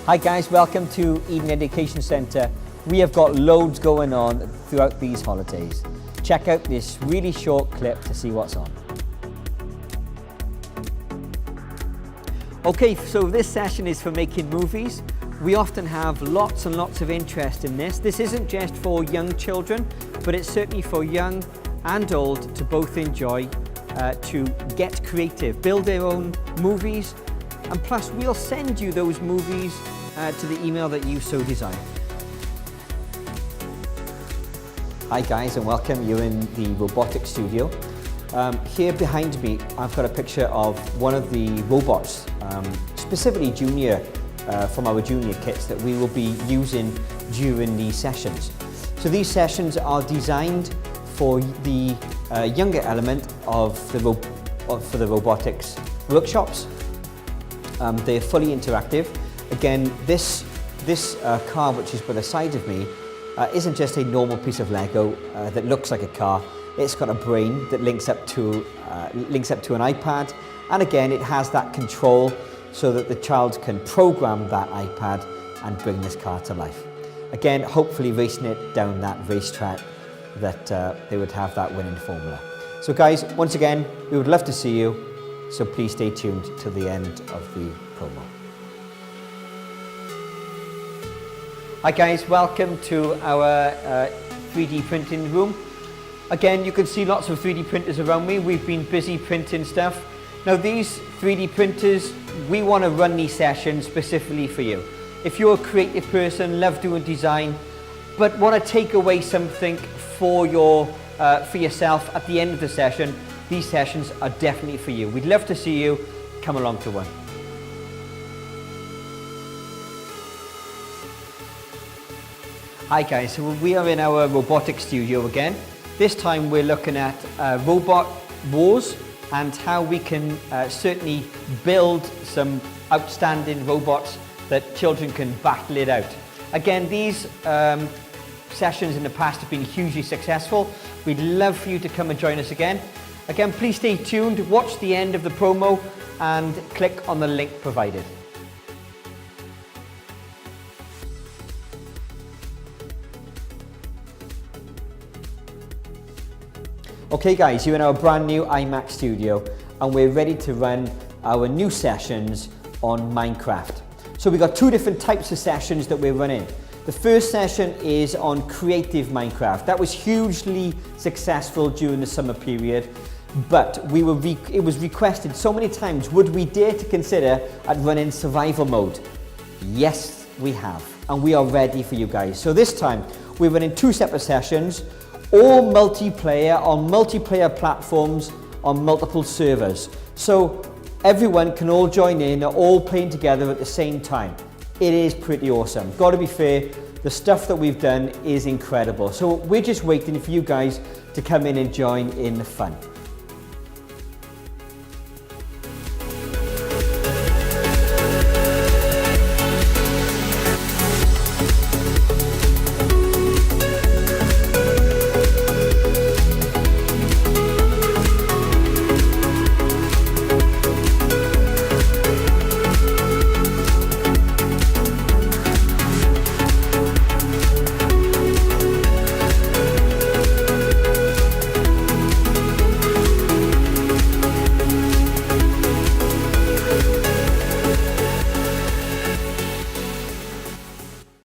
Hi guys, welcome to Eden Education Centre. We have got loads going on throughout these holidays. Check out this really short clip to see what's on. Okay, so this session is for making movies. We often have lots and lots of interest in this. This isn't just for young children, but it's certainly for young and old to both enjoy, to get creative, build their own movies, and plus we'll send you those movies to the email that you so desire. Hi guys, and welcome. You're in the robotics studio. Here behind me I've got a picture of one of the robots, specifically junior, from our junior kits that we will be using during these sessions. So these sessions are designed for the younger element of for the robotics workshops. They're fully interactive. Again, this car which is by the side of me isn't just a normal piece of Lego that looks like a car. It's got a brain that links up to an iPad, and again it has that control so that the child can program that iPad and bring this car to life. Again, hopefully racing it down that racetrack that they would have that winning formula. So guys, once again, we would love to see you, so please stay tuned to the end of the promo. Hi guys, welcome to our 3D printing room. Again, you can see lots of 3D printers around me. We've been busy printing stuff. Now these 3D printers, we want to run these sessions specifically for you. If you're a creative person, love doing design, but want to take away something for yourself at the end of the session, these sessions are definitely for you. We'd love to see you come along to one. Hi guys, so we are in our robotics studio again. This time we're looking at robot wars and how we can certainly build some outstanding robots that children can battle it out. Again, these sessions in the past have been hugely successful. We'd love for you to come and join us again. Again, please stay tuned, watch the end of the promo and click on the link provided. Okay guys, you're in our brand new iMac studio and we're ready to run our new sessions on Minecraft. So we've got two different types of sessions that we're running. The first session is on creative Minecraft. That was hugely successful during the summer period, but it was requested so many times, would we dare to consider at running survival mode? Yes, we have, and we are ready for you guys. So this time, we're running two separate sessions, all multiplayer on multiplayer platforms on multiple servers. So everyone can all join in, they're all playing together at the same time. It is pretty awesome. Got to be fair, the stuff that we've done is incredible. So we're just waiting for you guys to come in and join in the fun.